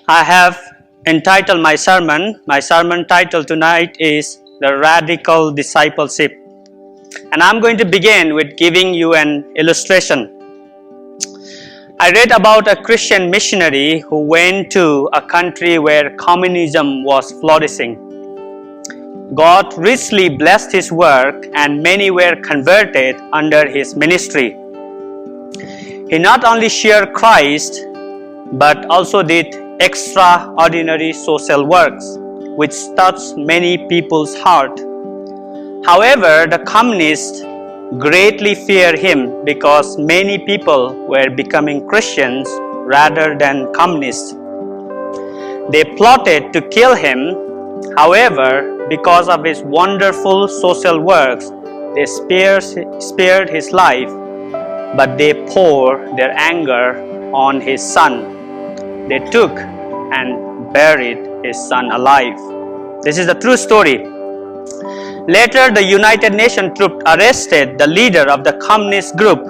I have entitled my sermon. My sermon title tonight is The Radical Discipleship. And I'm going to begin with giving you an illustration. I read about a Christian missionary who went to a country where communism was flourishing. God richly blessed his work and many were converted under his ministry. He not only shared Christ but also did extraordinary social works which touched many people's heart. However, the communists greatly feared him because many people were becoming Christians rather than communists. They plotted to kill him. However, because of his wonderful social works, they spared his life, but they poured their anger on his son. They took and buried his son alive. This is a true story. Later, the United Nations troops arrested the leader of the communist group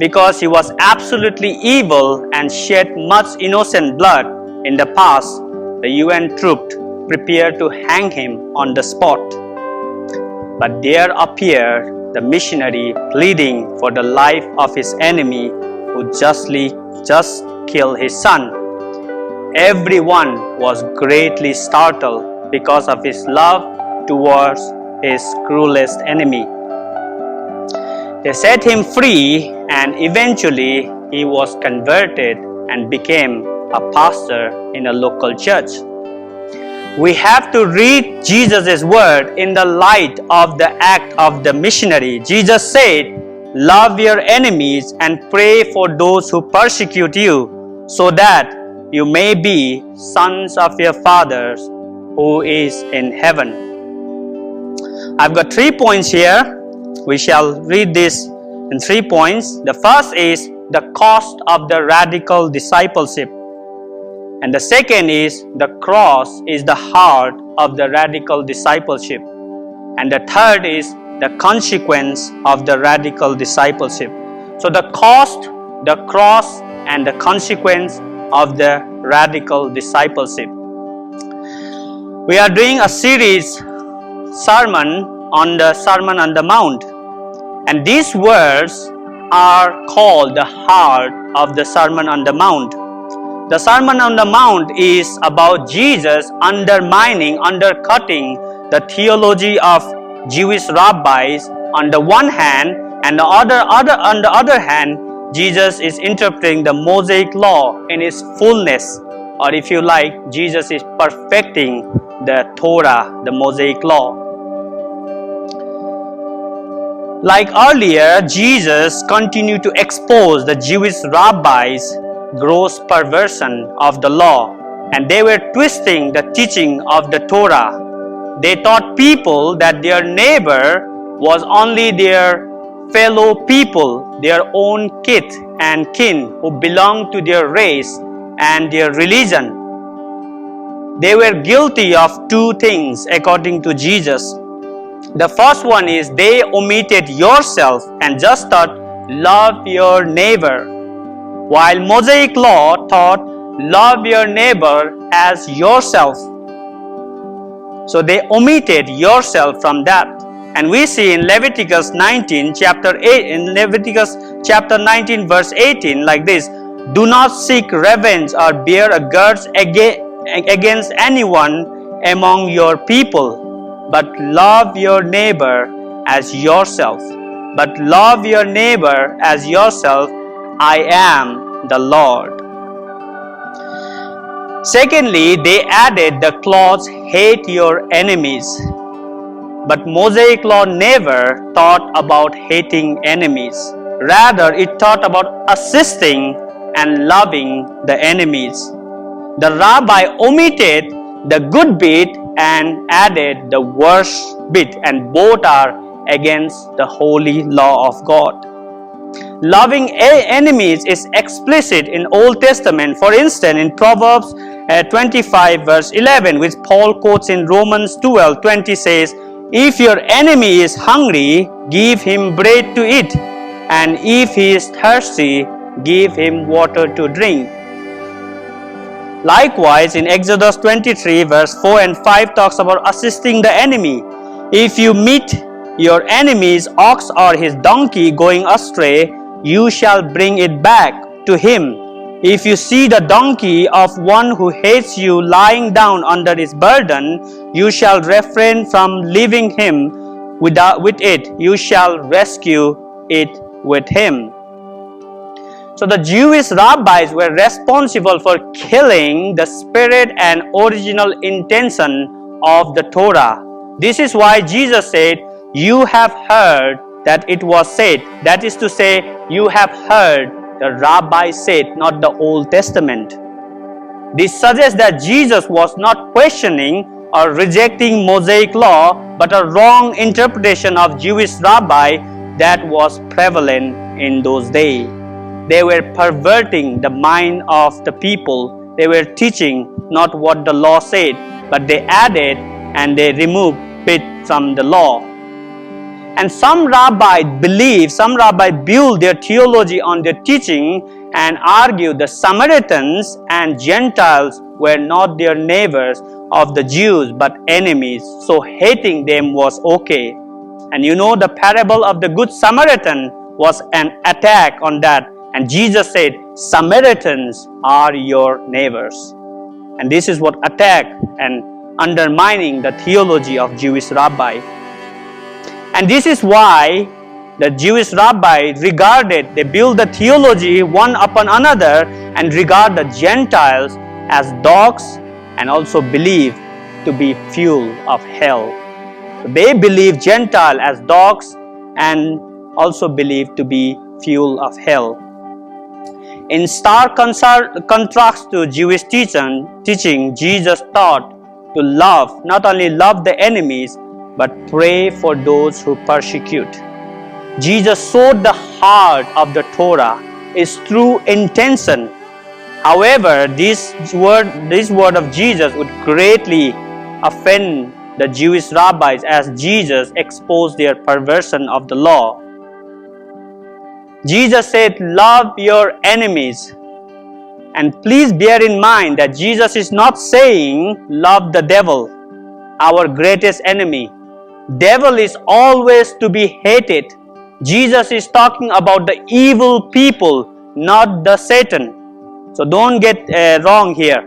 because he was absolutely evil and shed much innocent blood in the past. The UN troops prepared to hang him on the spot. But there appeared the missionary pleading for the life of his enemy who just killed his son. Everyone was greatly startled because of his love towards his cruelest enemy. They set him free and eventually he was converted and became a pastor in a local church. We have to read Jesus' word in the light of the act of the missionary. Jesus said, "Love your enemies and pray for those who persecute you, so that you may be sons of your Father who is in heaven." I've got 3 points here. We shall read this in 3 points. The first is the cost of the radical discipleship. And the second is the cross is the heart of the radical discipleship. And the third is the consequence of the radical discipleship. So the cost, the cross, and the consequence of the radical discipleship. We are doing a series sermon on the Sermon on the Mount, and these words are called the heart of the Sermon on the Mount. The Sermon on the Mount is about Jesus undercutting the theology of Jewish rabbis on the one hand, and on the other hand, Jesus is interpreting the Mosaic law in its fullness, or if you like, Jesus is perfecting the Torah, the Mosaic law. Like earlier, Jesus continued to expose the Jewish rabbis' gross perversion of the law, and they were twisting the teaching of the Torah. They taught people that their neighbor was only their fellow people, their own kith and kin who belonged to their race and their religion. They were guilty of two things according to Jesus. The first one is they omitted yourself and just taught love your neighbor, while Mosaic law taught love your neighbor as yourself. So they omitted yourself from that. And we see in Leviticus chapter 19 verse 18 like this: "Do not seek revenge or bear a grudge against anyone among your people, but love your neighbor as yourself. But love your neighbor as yourself. I am the Lord." Secondly, they added the clause, "Hate your enemies." But Mosaic law never taught about hating enemies. Rather, it taught about assisting and loving the enemies. The rabbi omitted the good bit and added the worst bit, and both are against the holy law of God. Loving enemies is explicit in Old Testament. For instance, in Proverbs 25 verse 11, which Paul quotes in Romans 12:20 says, "If your enemy is hungry, give him bread to eat, and if he is thirsty, give him water to drink." Likewise, in Exodus 23 verse 4 and 5 talks about assisting the enemy. If you meet your enemy's ox or his donkey going astray, you shall bring it back to him. If you see the donkey of one who hates you lying down under his burden, you shall refrain from leaving him with it. You shall rescue it with him. So the Jewish rabbis were responsible for killing the spirit and original intention of the Torah. This is why Jesus said, "You have heard that it was said." That is to say, you have heard the rabbi said, not the Old Testament. This suggests that Jesus was not questioning or rejecting Mosaic law, but a wrong interpretation of Jewish rabbi that was prevalent in those days. They were perverting the mind of the people. They were teaching not what the law said, but they added and they removed bit from the law. And some rabbis build their theology on their teaching and argue the Samaritans and Gentiles were not their neighbors of the Jews but enemies, so hating them was okay. And you know, the parable of the Good Samaritan was an attack on that. And Jesus said, Samaritans are your neighbors. And this is what attack and undermining the theology of Jewish rabbi. And this is why the Jewish rabbi they build the theology one upon another and regard the Gentiles as dogs and also believe to be fuel of hell. So they believe Gentile as dogs and also believe to be fuel of hell. In stark contrast to Jewish teaching, Jesus taught to not only love the enemies, but pray for those who persecute. Jesus showed the heart of the Torah, its true intention. However, this word of Jesus would greatly offend the Jewish rabbis as Jesus exposed their perversion of the law. Jesus said, love your enemies. And please bear in mind that Jesus is not saying love the devil, our greatest enemy. Devil is always to be hated. Jesus is talking about the evil people, not the Satan. So don't get wrong here.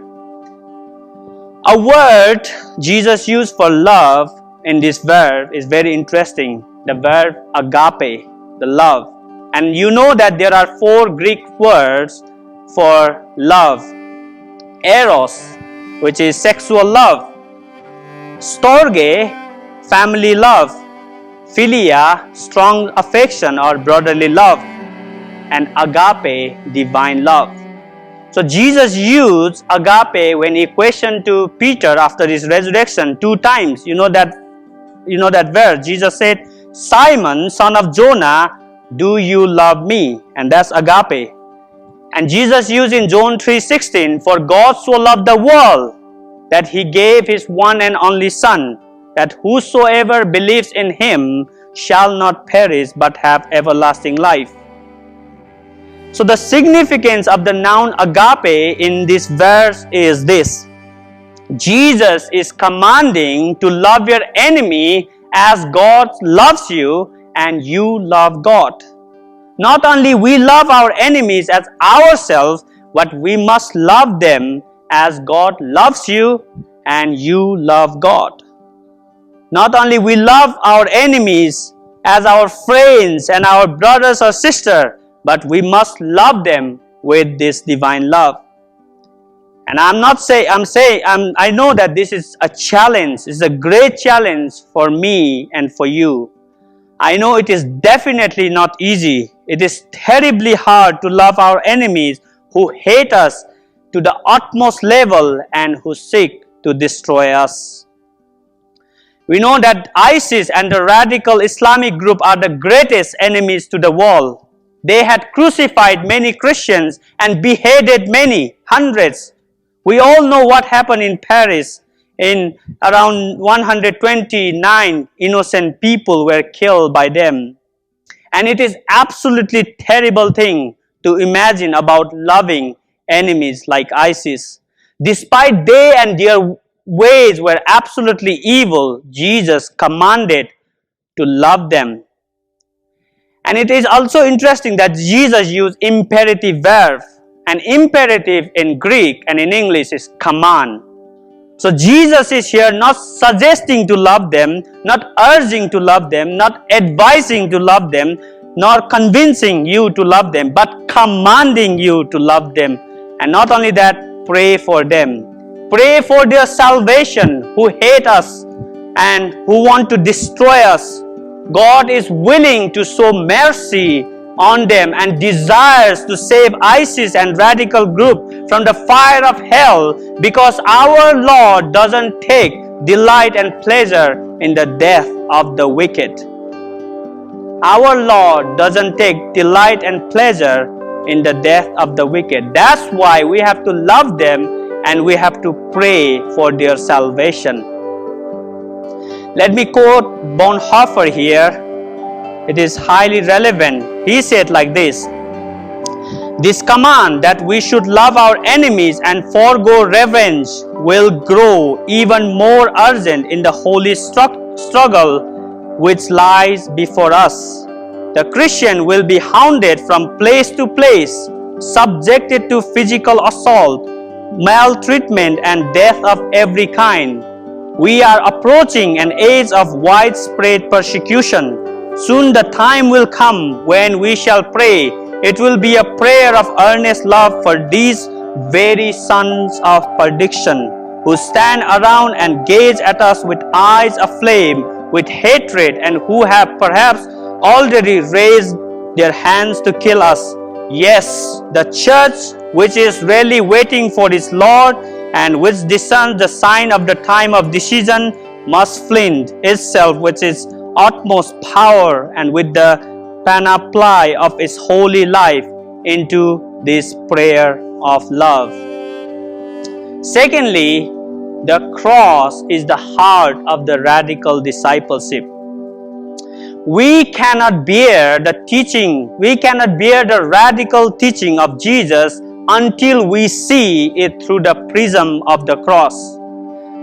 A word Jesus used for love in this verb is very interesting. The verb agape, the love. And you know that there are 4 Greek words for love. Eros, which is sexual love. Storge, family love. Philia, strong affection or brotherly love. And agape, divine love. So Jesus used agape when he questioned to Peter after his resurrection 2 times. You know that verse. Jesus said, Simon, son of Jonah, do you love me? And that's agape. And Jesus used in John 3:16, for God so loved the world that he gave his one and only Son, that whosoever believes in him shall not perish but have everlasting life. So the significance of the noun agape in this verse is this. Jesus is commanding to love your enemy as God loves you and you love God. Not only we love our enemies as ourselves, but we must love them as God loves you and you love God. Not only we love our enemies as our friends and our brothers or sisters, but we must love them with this divine love. And I know that this is a challenge. It's a great challenge for me and for you. I know it is definitely not easy. It is terribly hard to love our enemies who hate us to the utmost level and who seek to destroy us. We know that ISIS and the radical Islamic group are the greatest enemies to the world. They had crucified many Christians and beheaded many, hundreds. We all know what happened in Paris. In around 129 innocent people were killed by them. And it is absolutely terrible thing to imagine about loving enemies like ISIS. Despite they and their ways were absolutely evil, Jesus commanded to love them. And it is also interesting that Jesus used imperative verb. And imperative in Greek and in English is command. So Jesus is here not suggesting to love them, not urging to love them, not advising to love them, nor convincing you to love them, but commanding you to love them. And not only that, pray for them. Pray for their salvation, who hate us and who want to destroy us. God is willing to show mercy on them and desires to save ISIS and radical group from the fire of hell, because our Lord doesn't take delight and pleasure in the death of the wicked. Our Lord doesn't take delight and pleasure in the death of the wicked. That's why we have to love them and we have to pray for their salvation. Let me quote Bonhoeffer here. It is highly relevant. He said like this: "This command that we should love our enemies and forego revenge will grow even more urgent in the holy struggle which lies before us. The Christian will be hounded from place to place, subjected to physical assault, maltreatment, and death of every kind. We are approaching an age of widespread persecution. Soon the time will come when we shall pray. It will be a prayer of earnest love for these very sons of perdition, who stand around and gaze at us with eyes aflame with hatred, and who have perhaps already raised their hands to kill us. Yes, the church, which is really waiting for its Lord and which discerns the sign of the time of decision, must flint itself with its utmost power and with the panoply of its holy life into this prayer of love." Secondly, the cross is the heart of the radical discipleship. We cannot bear the radical teaching of Jesus until we see it through the prism of the cross.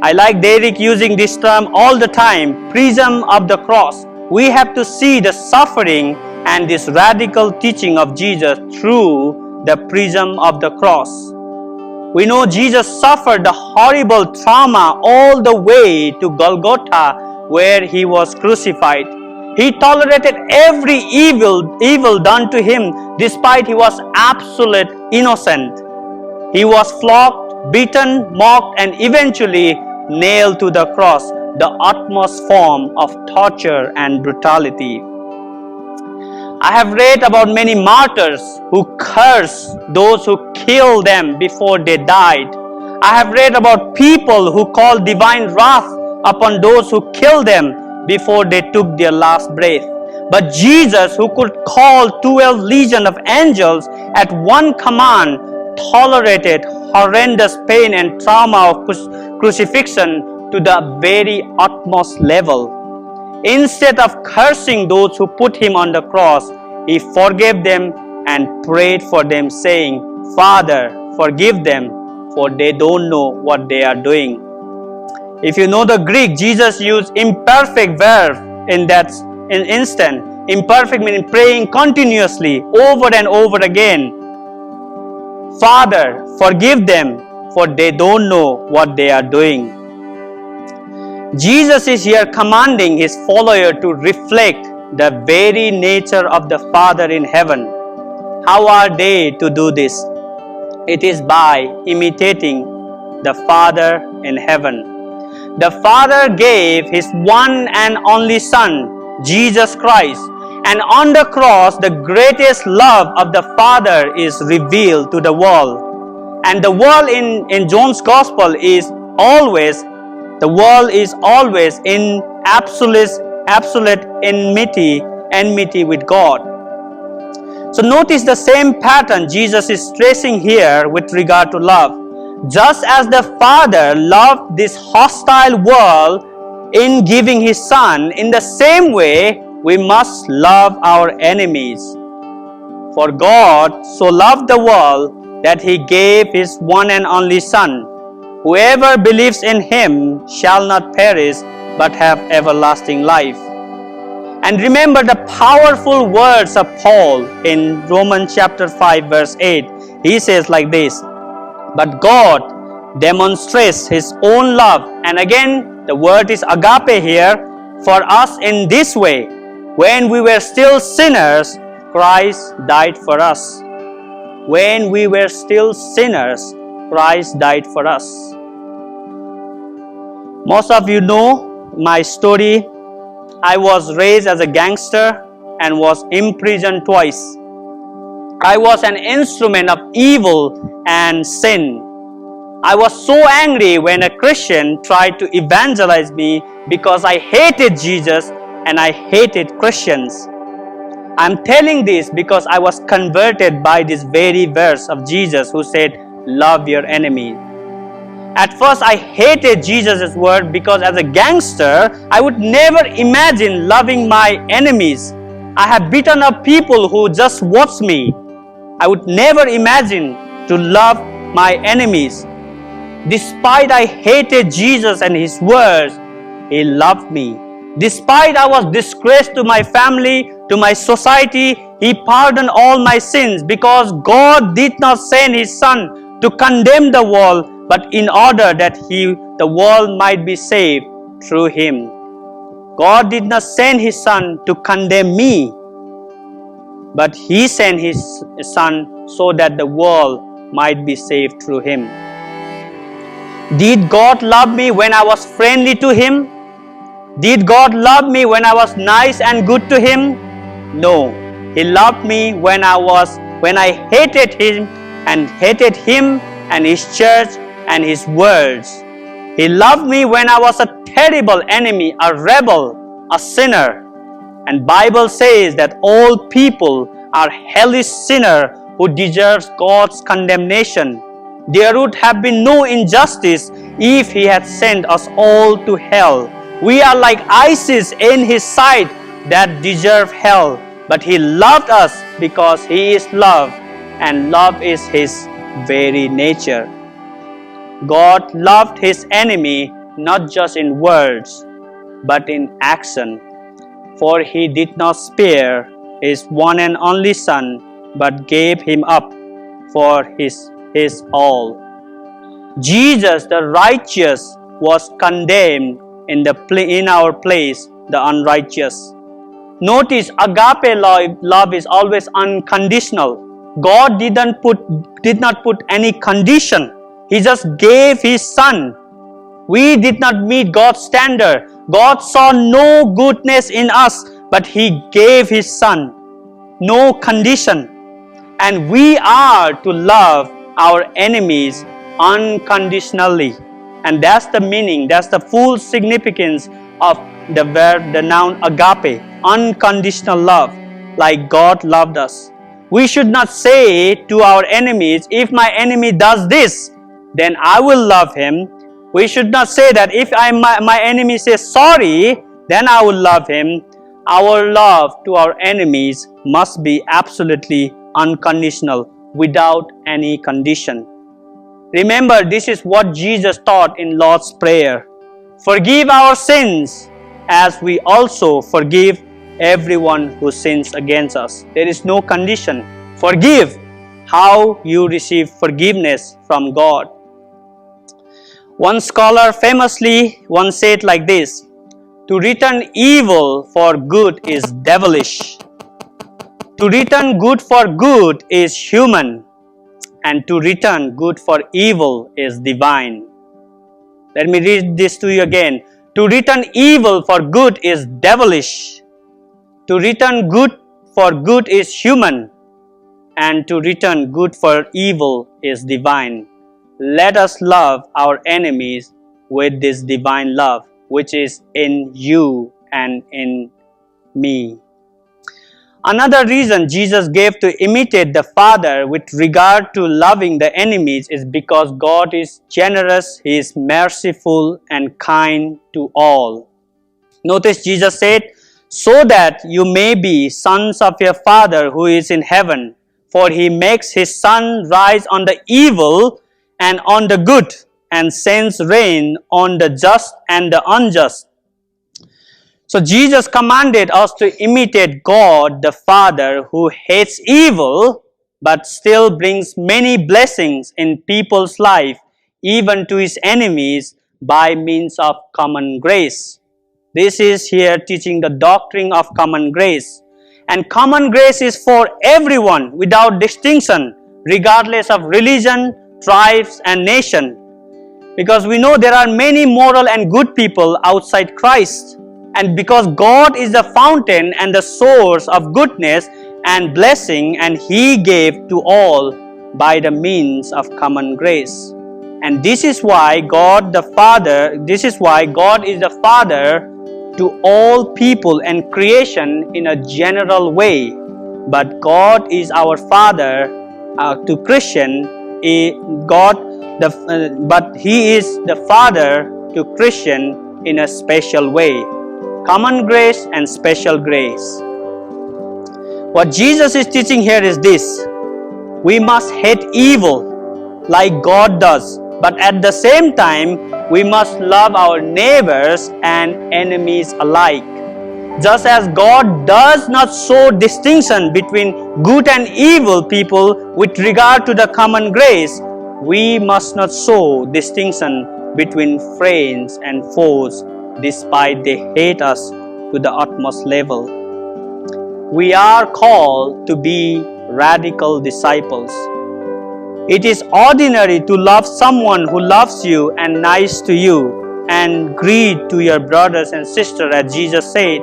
I like Derek using this term all the time, prism of the cross. We have to see the suffering and this radical teaching of Jesus through the prism of the cross. We know Jesus suffered the horrible trauma all the way to Golgotha, where he was crucified. He tolerated every evil done to him despite he was absolute innocent. He was flogged, beaten, mocked, and eventually nailed to the cross, the utmost form of torture and brutality. I have read about many martyrs who curse those who killed them before they died. I have read about people who call divine wrath upon those who killed them before they took their last breath. But Jesus, who could call 12 legions of angels at one command, tolerated horrendous pain and trauma of crucifixion to the very utmost level. Instead of cursing those who put him on the cross, he forgave them and prayed for them, saying, "Father, forgive them, for they don't know what they are doing." If you know the Greek, Jesus used imperfect verb in that instant. Imperfect meaning praying continuously over and over again. "Father, forgive them, for they don't know what they are doing." Jesus is here commanding his follower to reflect the very nature of the Father in heaven. How are they to do this? It is by imitating the Father in heaven. The Father gave his one and only Son, Jesus Christ, and on the cross the greatest love of the Father is revealed to the world. And the world in John's Gospel is always in absolute enmity with God. So notice the same pattern Jesus is stressing here with regard to love. Just as the Father loved this hostile world in giving his Son, in the same way we must love our enemies. For God so loved the world that he gave his one and only Son, Whoever believes in him shall not perish but have everlasting life. And remember the powerful words of Paul in Romans chapter 5 verse 8. He says like this, but God demonstrates his own love, and again the word is agape here, for us in this way. When we were still sinners, Christ died for us. When we were still sinners, Christ died for us. Most of you know my story. I was raised as a gangster and was imprisoned twice. I was an instrument of evil and sin. I was so angry when a Christian tried to evangelize me because I hated Jesus and I hated Christians. I'm telling this because I was converted by this very verse of Jesus who said, love your enemy. At first I hated Jesus' word because as a gangster, I would never imagine loving my enemies. I have beaten up people who just watch me. I would never imagine to love my enemies. Despite I hated Jesus and his words, he loved me. Despite I was disgraced to my family, to my society, he pardoned all my sins because God did not send his son to condemn the world, but in order that the world might be saved through him. God did not send his son to condemn me, but he sent his son so that the world might be saved through him. Did God love me when I was friendly to him? Did God love me when I was nice and good to him? No. He loved me when I hated him and his church and his words. He loved me when I was a terrible enemy, a rebel, a sinner. And Bible says that all people are hellish sinner who deserves God's condemnation. There would have been no injustice if he had sent us all to hell. We are like ISIS in his sight that deserve hell. But he loved us because he is love, and love is his very nature. God loved his enemy not just in words, but in action. For he did not spare his one and only son, but gave him up for his all. Jesus, the righteous, was condemned in our place, the unrighteous. Notice, agape love is always unconditional. God did not put any condition. He just gave his son. We did not meet God's standard. God saw no goodness in us, but he gave his son. No condition. And we are to love our enemies unconditionally. And that's the meaning, that's the full significance of the verb, the noun agape, unconditional love, like God loved us. We should not say to our enemies, if my enemy does this, then I will love him. We should not say that if my enemy says sorry, then I will love him. Our love to our enemies must be absolutely unconditional, without any condition. Remember, this is what Jesus taught in Lord's Prayer. Forgive our sins as we also forgive everyone who sins against us. There is no condition. Forgive how you receive forgiveness from God. One scholar famously once said like this, to return evil for good is devilish. To return good for good is human, and to return good for evil is divine. Let me read this to you again. To return evil for good is devilish. To return good for good is human, and to return good for evil is divine. Let us love our enemies with this divine love, which is in you and in me. Another reason Jesus gave to imitate the Father with regard to loving the enemies is because God is generous, He is merciful and kind to all. Notice Jesus said, so that you may be sons of your Father who is in heaven, for He makes His sun rise on the evil and on the good, and sends rain on the just and the unjust. So Jesus commanded us to imitate God the Father, who hates evil but still brings many blessings in people's life, even to his enemies, by means of common grace. This is here teaching the doctrine of common grace. And common grace is for everyone without distinction, regardless of religion, tribes, and nation. Because we know there are many moral and good people outside Christ. And because God is the fountain and the source of goodness and blessing, and He gave to all by the means of common grace. And this is why God is the Father to all people and creation in a general way. But God is our Father to Christian. But He is the Father to Christian in a special way. Common grace and special grace. What Jesus is teaching here is this: we must hate evil like God does, but at the same time, we must love our neighbors and enemies alike. Just as God does not show distinction between good and evil people with regard to the common grace, we must not show distinction between friends and foes, despite they hate us to the utmost level. We are called to be radical disciples. It is ordinary to love someone who loves you and nice to you, and greet to your brothers and sisters, as Jesus said.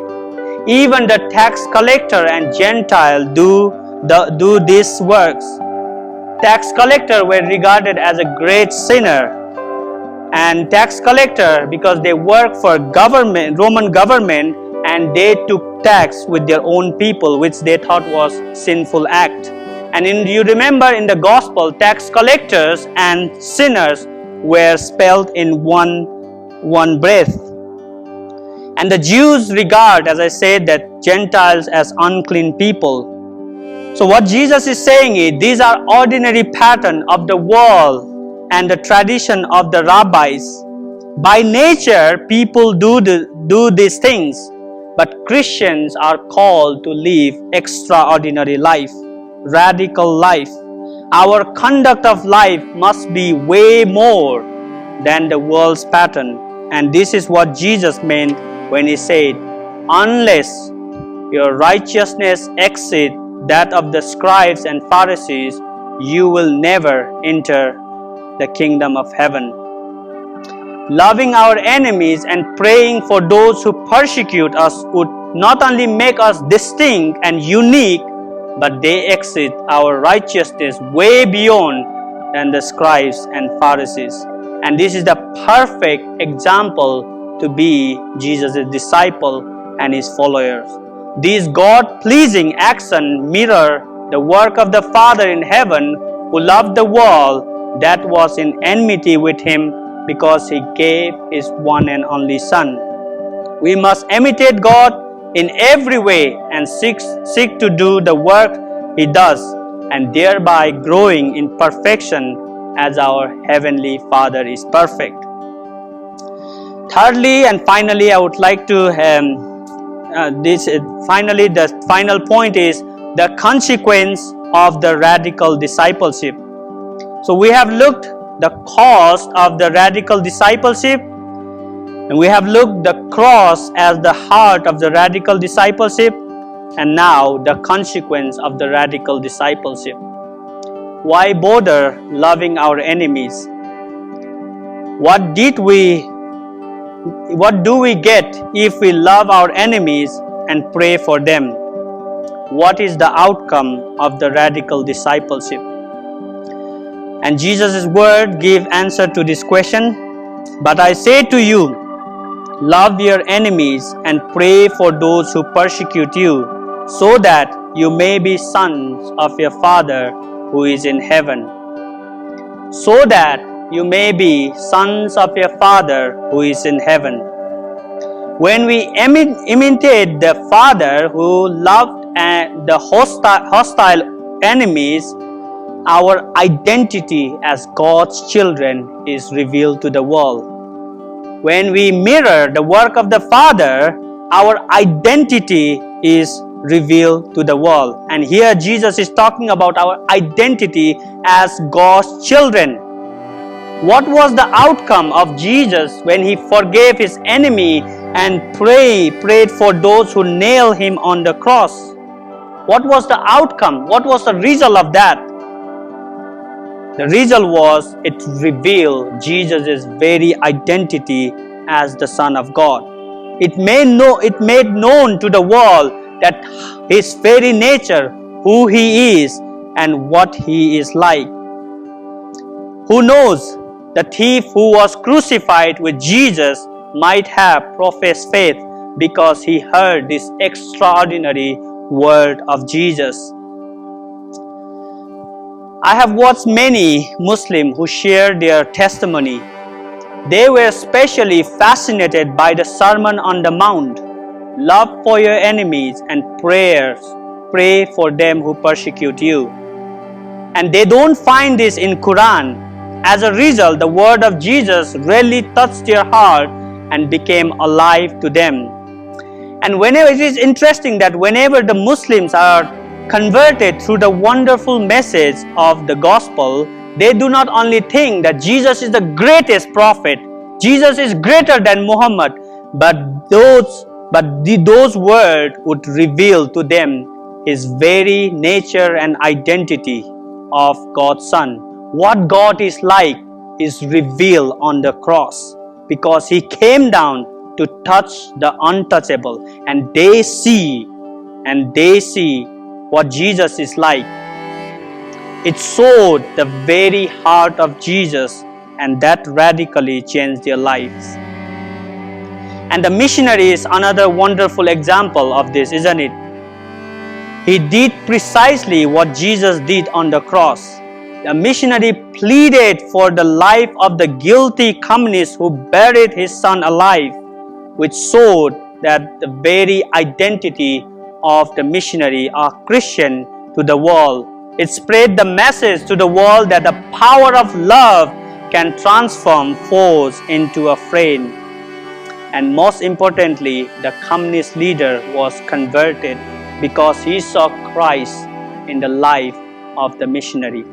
Even the tax collector and Gentile do these works. Tax collectors were regarded as a great sinner. And tax collector, because they work for Roman government, and they took tax with their own people, which they thought was sinful act. And you remember in the gospel, tax collectors and sinners were spelled in one breath. And the Jews regard, as I said, that Gentiles as unclean people. So what Jesus is saying is, these are ordinary pattern of the world and the tradition of the rabbis. By nature, people do these things, but Christians are called to live extraordinary life, radical life. Our conduct of life must be way more than the world's pattern. And this is what Jesus meant when He said, unless your righteousness exceeds that of the scribes and Pharisees, you will never enter the kingdom of heaven. Loving our enemies and praying for those who persecute us would not only make us distinct and unique, but they exceed our righteousness way beyond than the scribes and Pharisees. And this is the perfect example to be Jesus' disciple and His followers. These God-pleasing actions mirror the work of the Father in heaven, who loved the world that was in enmity with Him, because He gave His one and only Son. We must imitate God in every way and seek to do the work He does, and thereby growing in perfection as our Heavenly Father is perfect. Thirdly and finally, I would like to the final point is the consequence of the radical discipleship. So we have looked the cost of the radical discipleship, and we have looked the cross as the heart of the radical discipleship, and now the consequence of the radical discipleship. Why bother loving our enemies? What do we get if we love our enemies and pray for them? What is the outcome of the radical discipleship? And Jesus' word give answer to this question. But I say to you, love your enemies and pray for those who persecute you, so that you may be sons of your Father who is in heaven. So that you may be sons of your Father who is in heaven. When we imitate the Father who loved the hostile enemies, our identity as God's children is revealed to the world. When we mirror the work of the Father, our identity is revealed to the world. And here Jesus is talking about our identity as God's children. What was the outcome of Jesus when he forgave his enemy and prayed for those who nailed him on the cross? What was the outcome? What was the result of that? The result was it revealed Jesus' very identity as the Son of God. It made known to the world that his very nature, who he is and what he is like. Who knows, the thief who was crucified with Jesus might have professed faith because he heard this extraordinary word of Jesus. I have watched many Muslims who share their testimony. They were especially fascinated by the Sermon on the Mount, love for your enemies and pray for them who persecute you. And they don't find this in Quran. As a result, the word of Jesus really touched their heart and became alive to them. And whenever it is interesting that whenever the Muslims are converted through the wonderful message of the gospel, they do not only think that Jesus is the greatest prophet, Jesus is greater than Muhammad, but those words would reveal to them his very nature and identity of God's Son. What God is like is revealed on the cross because he came down to touch the untouchable, and they see what Jesus is like. It showed the very heart of Jesus, and that radically changed their lives. And the missionary is another wonderful example of this, isn't it? He did precisely what Jesus did on the cross. The missionary pleaded for the life of the guilty communist who buried his son alive, which showed that the very identity of the missionary, a Christian, to the world. It spread the message to the world that the power of love can transform foes into a friend. And most importantly, the communist leader was converted because he saw Christ in the life of the missionary.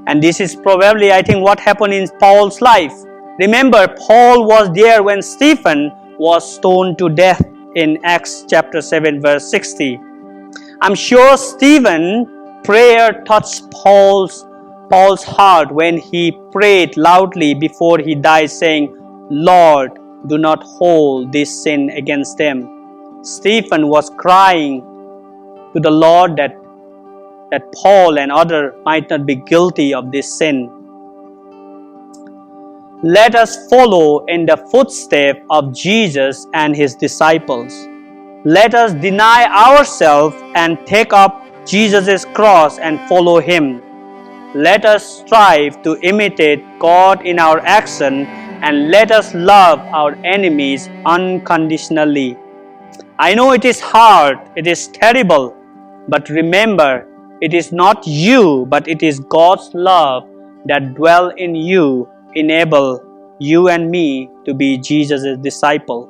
And this is probably, I think, what happened in Paul's life. Remember, Paul was there when Stephen was stoned to death in Acts chapter 7 verse 60. I'm sure Stephen's prayer touched Paul's heart when he prayed loudly before he died, saying, "Lord, do not hold this sin against them." Stephen was crying to the Lord that Paul and others might not be guilty of this sin. Let us follow in the footsteps of Jesus and his disciples. Let us deny ourselves and take up Jesus' cross and follow him. Let us strive to imitate God in our action, and let us love our enemies unconditionally. I know it is hard, it is terrible, but remember, it is not you, but it is God's love that dwells in you, enable you and me to be Jesus' disciple.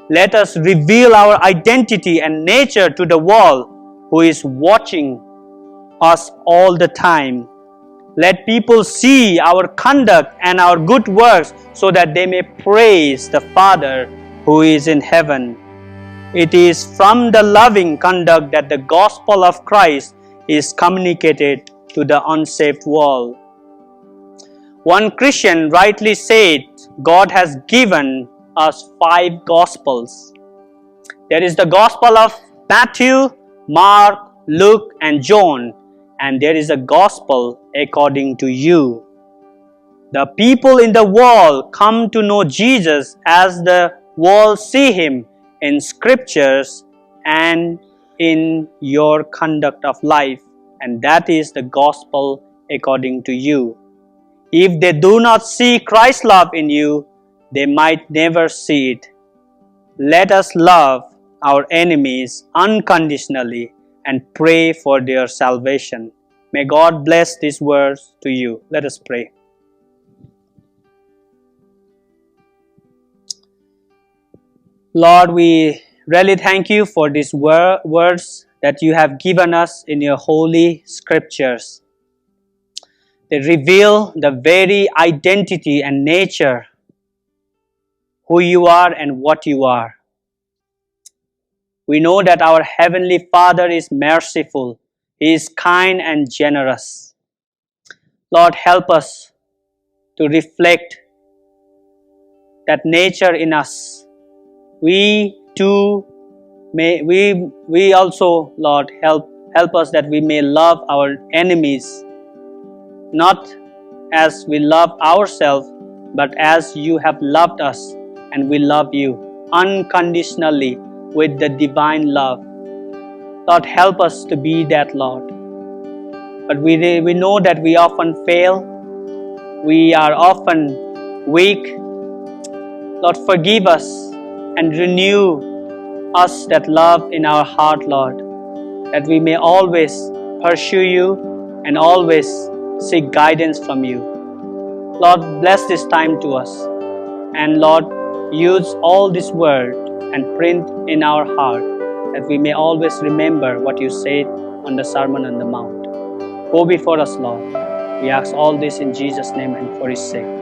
Let us reveal our identity and nature to the world who is watching us all the time. Let people see our conduct and our good works so that they may praise the Father who is in heaven. It is from the loving conduct that the gospel of Christ is communicated to the unsaved world. One Christian rightly said, God has given us 5 gospels. There is the gospel of Matthew, Mark, Luke, and John, and there is a gospel according to you. The people in the world come to know Jesus as the world see him in scriptures and in your conduct of life, and that is the gospel according to you. If they do not see Christ's love in you, they might never see it. Let us love our enemies unconditionally and pray for their salvation. May God bless these words to you. Let us pray. Lord, we really thank you for these words that you have given us in your holy scriptures. They reveal the very identity and nature, who you are and what you are. We know that our Heavenly Father is merciful. He is kind and generous. Lord, help us to reflect that nature in us. We too we also, Lord, help us that we may love our enemies, not as we love ourselves, but as you have loved us, and we love you unconditionally with the divine love. Lord, help us to be that, Lord. But we know that we often fail. We are often weak. Lord, forgive us and renew us that love in our heart, Lord, that we may always pursue you and always seek guidance from you. Lord, bless this time to us, and Lord, use all this word and print in our heart, that we may always remember what you said on the Sermon on the Mount. Go before us, Lord. We ask all this in Jesus' name and for his sake.